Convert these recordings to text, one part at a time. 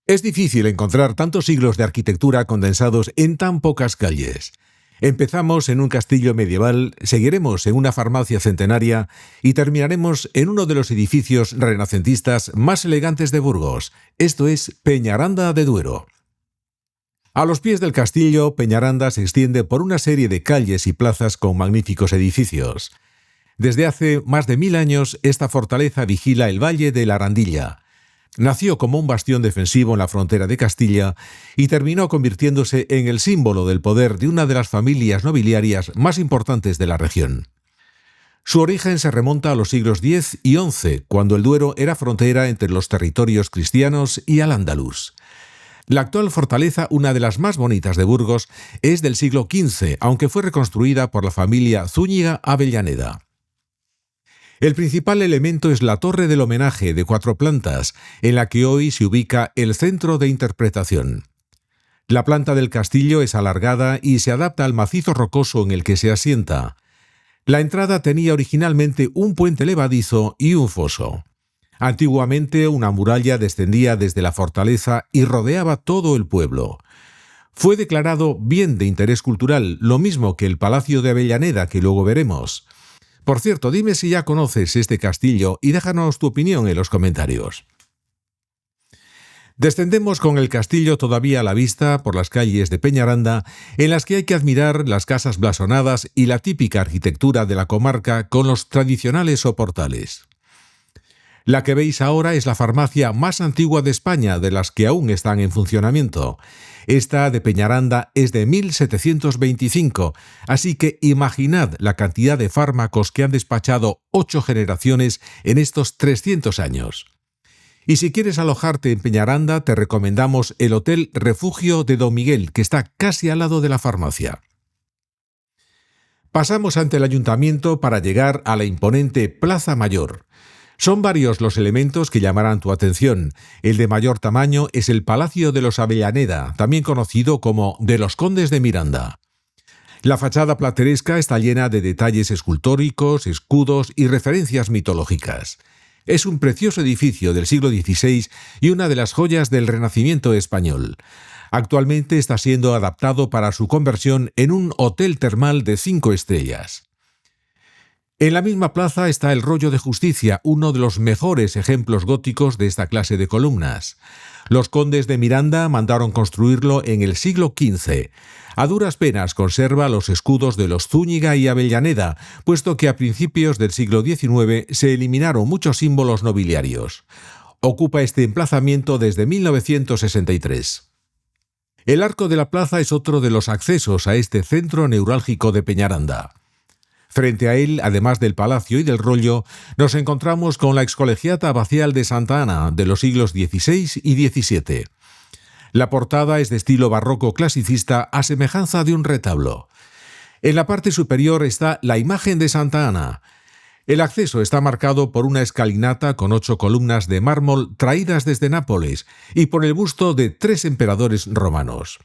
Es difícil encontrar tantos siglos de arquitectura condensados en tan pocas calles. Empezamos en un castillo medieval, seguiremos en una farmacia centenaria y terminaremos en uno de los edificios renacentistas más elegantes de Burgos. Esto es Peñaranda de Duero. A los pies del castillo, Peñaranda se extiende por una serie de calles y plazas con magníficos edificios. Desde hace más de 1000 años, esta fortaleza vigila el valle de la Arandilla. Nació como un bastión defensivo en la frontera de Castilla y terminó convirtiéndose en el símbolo del poder de una de las familias nobiliarias más importantes de la región. Su origen se remonta a los siglos X y XI, cuando el Duero era frontera entre los territorios cristianos y al-Ándalus. La actual fortaleza, una de las más bonitas de Burgos, es del siglo XV, aunque fue reconstruida por la familia Zúñiga-Avellaneda. El principal elemento es la torre del homenaje de 4 plantas, en la que hoy se ubica el centro de interpretación. La planta del castillo es alargada y se adapta al macizo rocoso en el que se asienta. La entrada tenía originalmente un puente levadizo y un foso. Antiguamente una muralla descendía desde la fortaleza y rodeaba todo el pueblo. Fue declarado bien de interés cultural, lo mismo que el Palacio de Avellaneda, que luego veremos. Por cierto, dime si ya conoces este castillo y déjanos tu opinión en los comentarios. Descendemos con el castillo todavía a la vista por las calles de Peñaranda, en las que hay que admirar las casas blasonadas y la típica arquitectura de la comarca con los tradicionales soportales. La que veis ahora es la farmacia más antigua de España, de las que aún están en funcionamiento. Esta de Peñaranda es de 1725, así que imaginad la cantidad de fármacos que han despachado 8 generaciones en estos 300 años. Y si quieres alojarte en Peñaranda, te recomendamos el Hotel Refugio de Don Miguel, que está casi al lado de la farmacia. Pasamos ante el ayuntamiento para llegar a la imponente Plaza Mayor. Son varios los elementos que llamarán tu atención. El de mayor tamaño es el Palacio de los Avellaneda, también conocido como de los Condes de Miranda. La fachada plateresca está llena de detalles escultóricos, escudos y referencias mitológicas. Es un precioso edificio del siglo XVI y una de las joyas del Renacimiento español. Actualmente está siendo adaptado para su conversión en un hotel termal de 5 estrellas. En la misma plaza está el Rollo de Justicia, uno de los mejores ejemplos góticos de esta clase de columnas. Los condes de Miranda mandaron construirlo en el siglo XV. A duras penas conserva los escudos de los Zúñiga y Avellaneda, puesto que a principios del siglo XIX se eliminaron muchos símbolos nobiliarios. Ocupa este emplazamiento desde 1963. El Arco de la Plaza es otro de los accesos a este centro neurálgico de Peñaranda. Frente a él, además del palacio y del rollo, nos encontramos con la excolegiata abacial de Santa Ana de los siglos XVI y XVII. La portada es de estilo barroco clasicista a semejanza de un retablo. En la parte superior está la imagen de Santa Ana. El acceso está marcado por una escalinata con 8 columnas de mármol traídas desde Nápoles y por el busto de 3 emperadores romanos.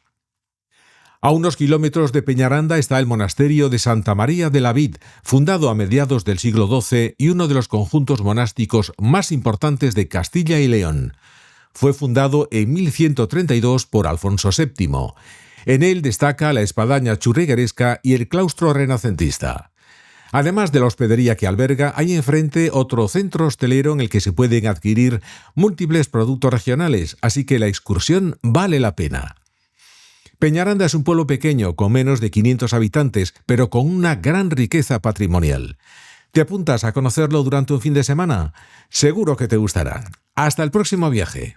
A unos kilómetros de Peñaranda está el monasterio de Santa María de la Vid, fundado a mediados del siglo XII y uno de los conjuntos monásticos más importantes de Castilla y León. Fue fundado en 1132 por Alfonso VII. En él destaca la espadaña churrigueresca y el claustro renacentista. Además de la hospedería que alberga, hay enfrente otro centro hostelero en el que se pueden adquirir múltiples productos regionales, así que la excursión vale la pena. Peñaranda es un pueblo pequeño, con menos de 500 habitantes, pero con una gran riqueza patrimonial. ¿Te apuntas a conocerlo durante un fin de semana? Seguro que te gustará. ¡Hasta el próximo viaje!